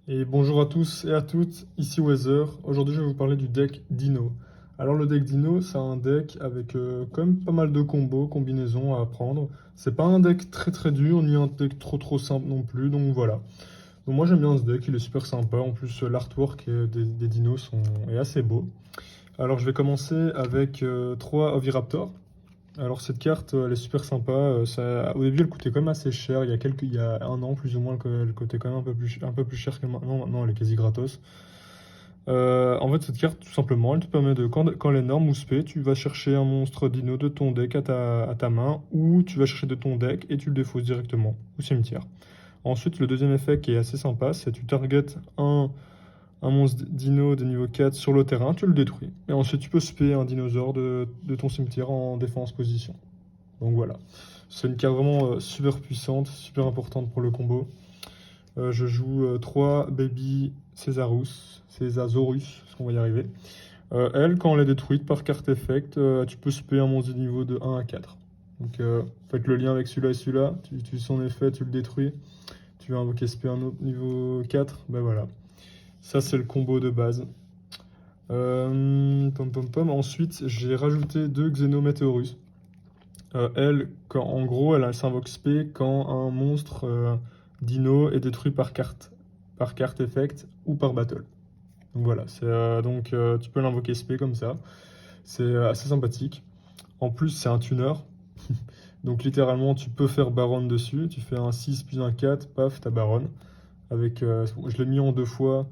Et bonjour à tous et à toutes, ici Weather. Aujourd'hui, je vais vous parler du deck Dino. Alors, le deck Dino, c'est un deck avec quand même pas mal de combos, combinaisons à apprendre. C'est pas un deck très dur, ni un deck trop simple non plus, donc voilà. Donc, moi, j'aime bien ce deck, il est super sympa. En plus, l'artwork des dinos est assez beau. Alors, je vais commencer avec 3 Oviraptor. Alors cette carte, elle est super sympa. Au début, elle coûtait quand même assez cher. Il y a un an, plus ou moins, elle coûtait quand même un peu plus cher que maintenant. Maintenant, elle est quasi gratos. En fait, cette carte, tout simplement, elle te permet quand elle est norme ou spé, tu vas chercher un monstre dino de ton deck à ta main, ou tu vas chercher de ton deck et tu le défausses directement au cimetière. Ensuite, le deuxième effet qui est assez sympa, c'est tu targetes un monstre dino de niveau 4 sur le terrain, tu le détruis. Et ensuite, tu peux spé un dinosaure de ton cimetière en défense position. Donc voilà. C'est une carte vraiment super puissante, super importante pour le combo. Je joue 3 Baby Césasaurus, parce qu'on va y arriver. Elle, quand elle est détruite par carte effect, tu peux spé un monstre de niveau de 1 à 4. Donc faites le lien avec celui-là et celui-là. Tu utilises son effet, tu le détruis. Tu veux invoquer spé un autre niveau 4, ben voilà. Ça, c'est le combo de base. Ensuite, j'ai rajouté 2 Xenometeorus. En gros, elle s'invoque spé quand un monstre dino est détruit par carte effect ou par battle. Donc voilà, tu peux l'invoquer spé comme ça. C'est assez sympathique. En plus, c'est un tuner. Donc littéralement, tu peux faire Baron dessus. Tu fais un 6 plus un 4, paf, t'as Baron. Je l'ai mis en 2 fois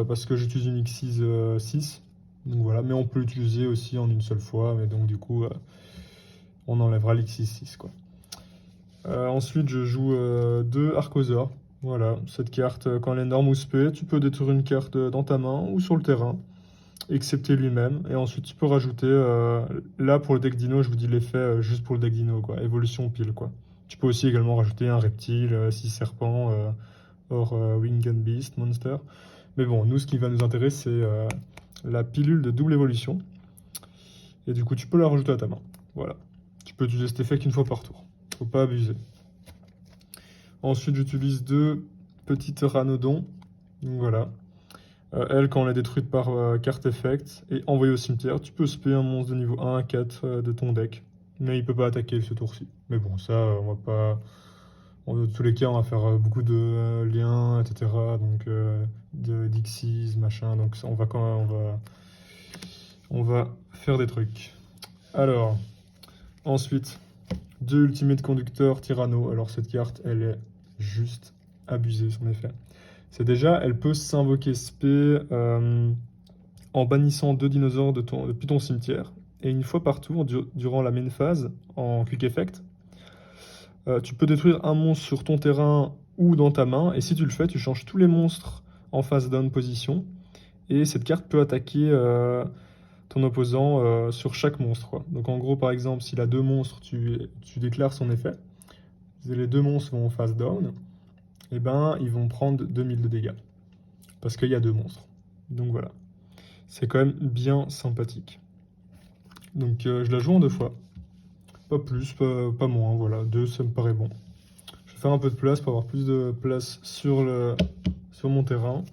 parce que j'utilise une X6 6. Donc voilà, mais on peut l'utiliser aussi en une seule fois. Mais donc du coup, on enlèvera l'X6 6 quoi. Ensuite, je joue 2 Archosaur. Voilà, cette carte, quand elle est norme ou spé, tu peux détruire une carte dans ta main ou sur le terrain, excepté lui-même. Et ensuite, tu peux rajouter, là pour le deck dino, je vous dis l'effet juste pour le deck dino, quoi. Évolution pile, quoi. Tu peux aussi également rajouter un reptile, 6 serpents, hors Winged Beast, Monster. Mais bon, nous, ce qui va nous intéresser, c'est la pilule de double évolution. Et du coup, tu peux la rajouter à ta main. Voilà. Tu peux utiliser cet effet qu'une fois par tour. Faut pas abuser. Ensuite, j'utilise 2 petites Ranodons. Donc voilà. Elle, quand elle est détruite par carte effect et envoyée au cimetière, tu peux spé un monstre de niveau 1 à 4 de ton deck. Mais il peut pas attaquer ce tour-ci. Mais bon, ça, on va pas. Dans tous les cas, on va faire beaucoup de liens, etc. Donc, Dixies, machin. Donc, ça, on va faire des trucs. Alors, ensuite, 2 Ultimate Conductor Tyranno. Alors, cette carte, elle est juste abusée, son effet. C'est déjà, elle peut s'invoquer spé en bannissant 2 dinosaures depuis ton cimetière. Et une fois par tour, durant la main phase, en quick effect, tu peux détruire un monstre sur ton terrain ou dans ta main. Et si tu le fais, tu changes tous les monstres en face down position. Et cette carte peut attaquer ton opposant sur chaque monstre, quoi. Donc en gros, par exemple, s'il a 2 monstres, tu déclares son effet. Les 2 monstres vont en face down. Et ben, ils vont prendre 2000 de dégâts. Parce qu'il y a 2 monstres. Donc voilà. C'est quand même bien sympathique. Donc je la joue en 2 fois. Pas plus, pas moins, voilà. 2, ça me paraît bon. Je vais faire un peu de place pour avoir plus de place sur mon terrain.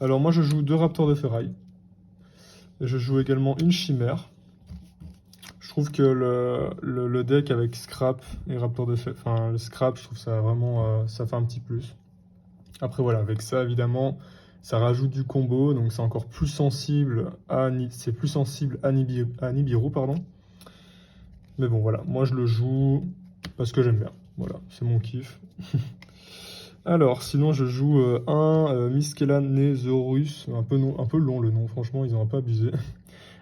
Alors moi je joue 2 raptors de ferraille. Et je joue également une chimère. Je trouve que le deck avec scrap et raptor de ferraille, enfin le scrap, je trouve ça vraiment, ça fait un petit plus. Après voilà, avec ça évidemment, ça rajoute du combo, donc c'est encore plus sensible à Nibiru, pardon. Mais bon, voilà, moi je le joue parce que j'aime bien. Voilà, c'est mon kiff. Alors, sinon je joue un Miscellanesaurus, un peu long le nom, franchement, ils ont un peu abusé.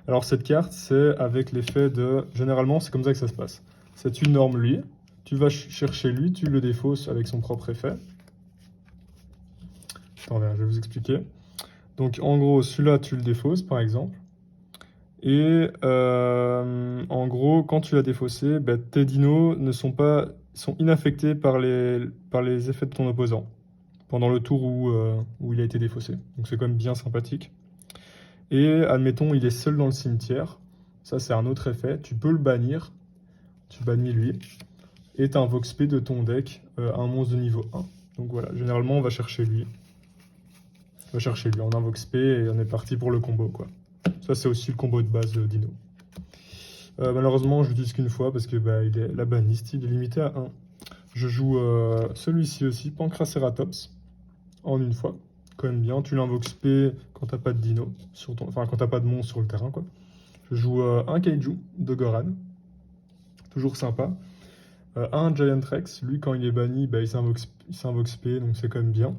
Alors cette carte, c'est avec l'effet de... Généralement, c'est comme ça que ça se passe. C'est une norme lui, tu vas chercher lui, tu le défausses avec son propre effet. Attendez, je vais vous expliquer. Donc en gros, celui-là, tu le défausses par exemple. Et en gros, quand tu l'as défaussé, bah, tes dinos sont inaffectés par les effets de ton opposant pendant le tour où il a été défaussé. Donc c'est quand même bien sympathique. Et admettons, il est seul dans le cimetière. Ça, c'est un autre effet. Tu peux le bannir. Tu bannis lui. Et tu invoques spé de ton deck un monstre de niveau 1. Donc voilà, généralement, on va chercher lui. va chercher lui, on invoque SP et on est parti pour le combo, quoi. Ça, c'est aussi le combo de base de Dino. Malheureusement, je l'utilise qu'une fois parce que il est la banlist, il est limité à 1. Je joue celui-ci aussi, Pancraceratops, en une fois. Quand même bien, tu l'invoques SP quand t'as pas de dino, enfin quand t'as pas de monstre sur le terrain, quoi. Je joue un Kaiju de Goran, toujours sympa. Un Giant Rex, lui quand il est banni, il s'invoque SP, donc c'est quand même bien.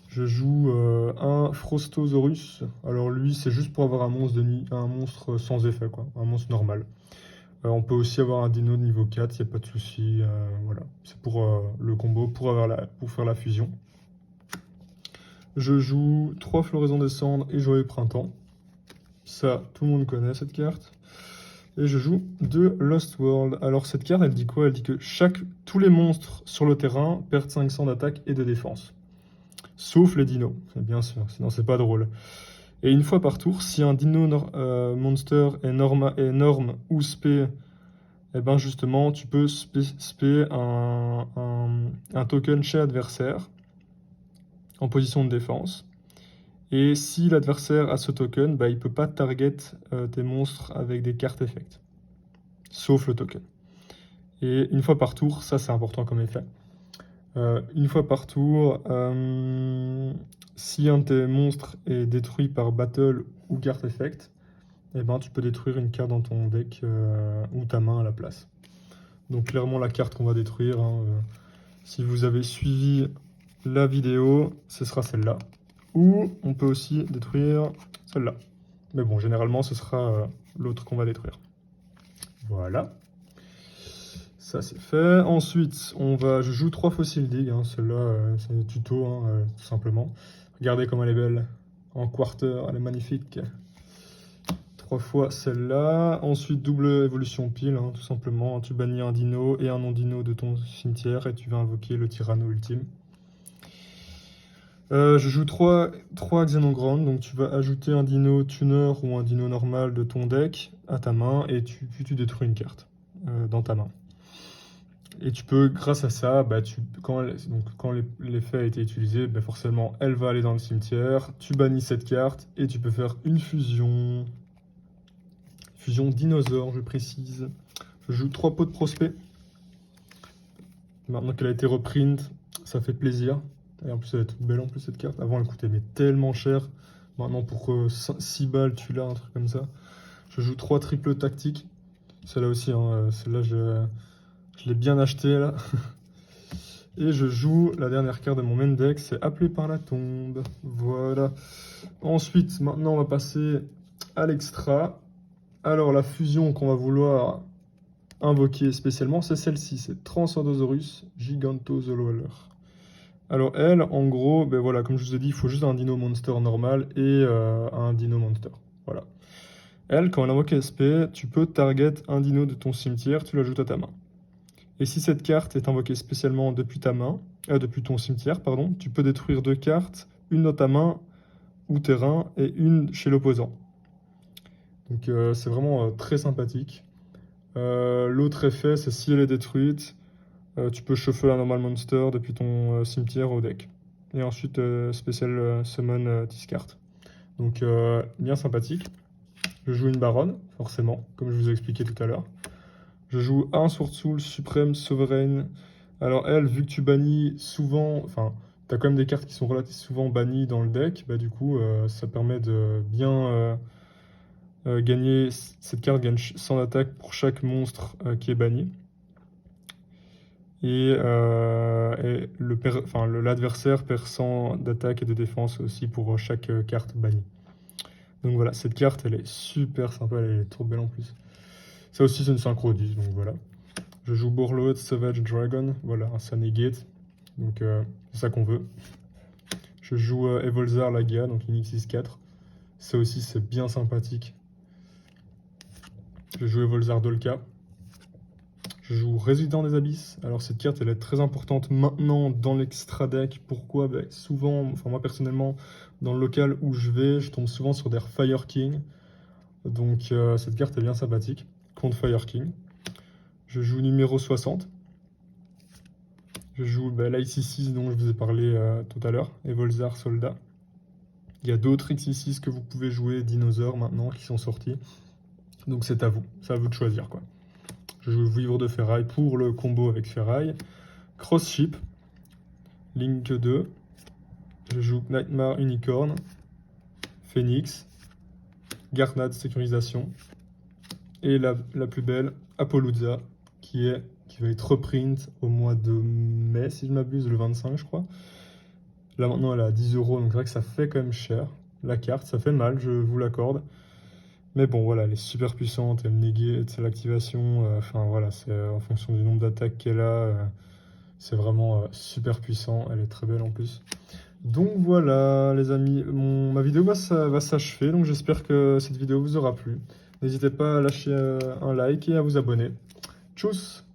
Je joue un Frostosaurus, alors lui c'est juste pour avoir un monstre sans effet, quoi, un monstre normal. On peut aussi avoir un dino de niveau 4, il n'y a pas de souci, voilà. C'est pour le combo, pour faire la fusion. Je joue 3 Floraisons des Cendres et Joyeux Printemps. Ça, tout le monde connaît cette carte. Et je joue 2 Lost World. Alors cette carte, elle dit quoi? Elle dit que tous les monstres sur le terrain perdent 500 d'attaque et de défense. Sauf les dinos, bien sûr, sinon c'est pas drôle. Et une fois par tour, si un dino monster est norme ou spé, et ben justement, tu peux spé un token chez adversaire en position de défense. Et si l'adversaire a ce token, il ne peut pas target tes monstres avec des cartes effect. Sauf le token. Et une fois par tour, ça c'est important comme effet. Une fois par tour, si un de tes monstres est détruit par battle ou carte effect, tu peux détruire une carte dans ton deck ou ta main à la place. Donc clairement la carte qu'on va détruire, si vous avez suivi la vidéo, ce sera celle-là. Ou on peut aussi détruire celle-là. Mais bon, généralement, ce sera l'autre qu'on va détruire. Voilà. Ça, c'est fait. Ensuite, je joue 3 Fossil Dig. Celle-là, c'est un tuto, tout simplement. Regardez comme elle est belle. En quarter, elle est magnifique. 3 fois celle-là. Ensuite, double évolution pile, tout simplement. Tu bannis un dino et un non-dino de ton cimetière et tu vas invoquer le Tyranno ultime. Je joue 3 Xenoground, donc tu vas ajouter un dino tuner ou un dino normal de ton deck à ta main et tu détruis une carte dans ta main. Et tu peux, grâce à ça, quand l'effet a été utilisé, forcément elle va aller dans le cimetière, tu bannis cette carte et tu peux faire une fusion. Fusion dinosaure, je précise. Je joue 3 pots de prospect. Maintenant qu'elle a été reprint, ça fait plaisir. Et en plus, elle est toute belle en plus cette carte. Avant, elle coûtait tellement cher. Maintenant, pour 6 balles, tu l'as, un truc comme ça. Je joue 3 triples tactiques. Celle-là aussi, celle-là, je l'ai bien acheté là. Et je joue la dernière carte de mon main deck, c'est Appelé par la tombe. Voilà. Ensuite, maintenant, on va passer à l'extra. Alors, la fusion qu'on va vouloir invoquer spécialement, c'est celle-ci. C'est Transcendosaurus Gigantozoloaler. Alors elle, en gros, voilà, comme je vous ai dit, il faut juste un dino monster normal et un dino monster. Voilà. Elle, quand elle invoque SP, tu peux target un dino de ton cimetière, tu l'ajoutes à ta main. Et si cette carte est invoquée spécialement depuis ton cimetière, pardon, tu peux détruire 2 cartes, une dans ta main ou terrain et une chez l'opposant. Donc c'est vraiment très sympathique. L'autre effet, c'est si elle est détruite, tu peux chauffer un normal monster depuis ton cimetière au deck. Et ensuite, spécial summon discard. Donc, bien sympathique. Je joue une baronne, forcément, comme je vous ai expliqué tout à l'heure. Je joue un Sword Soul Suprême Sovereign. Alors, elle, vu que tu bannis souvent, enfin, tu as quand même des cartes qui sont relativement souvent bannies dans le deck, du coup, ça permet de bien gagner. Cette carte gagne 100 d'attaque pour chaque monstre qui est banni. Et l'adversaire perd 100 d'attaque et de défense aussi pour chaque carte bannie. Donc voilà, cette carte, elle est super sympa, elle est trop belle en plus. Ça aussi, c'est une synchro 10, donc voilà. Je joue Borlode Savage Dragon, voilà, ça negate, donc c'est ça qu'on veut. Je joue Evolzar Lagia, donc une X64. Ça aussi, c'est bien sympathique. Je joue Evolzar Dolka. Je joue Résident des Abysses. Alors cette carte, elle est très importante maintenant dans l'extra deck. Pourquoi? Souvent, enfin moi personnellement, dans le local où je vais, je tombe souvent sur des Fire King. Donc cette carte est bien sympathique contre Fire King. Je joue numéro 60. Je joue l'IC6 dont je vous ai parlé tout à l'heure, Evolzar Soldat. Il y a d'autres XC6 que vous pouvez jouer, dinosaures maintenant, qui sont sortis. Donc c'est à vous de choisir quoi. Je joue Vivre de Ferraille pour le combo avec Ferraille. Cross Ship, Link 2. Je joue Nightmare Unicorn, Phoenix, Garnade Sécurisation. Et la plus belle, Apollousa, qui va être reprint au mois de mai, si je m'abuse, le 25 je crois. Là maintenant elle est à 10 €, donc c'est vrai que ça fait quand même cher. La carte, ça fait mal, je vous l'accorde. Mais bon voilà, elle est super puissante, elle negate l'activation, enfin voilà, c'est en fonction du nombre d'attaques qu'elle a, c'est vraiment super puissant, elle est très belle en plus. Donc voilà les amis, ma vidéo va s'achever, donc j'espère que cette vidéo vous aura plu. N'hésitez pas à lâcher un like et à vous abonner. Tchuss!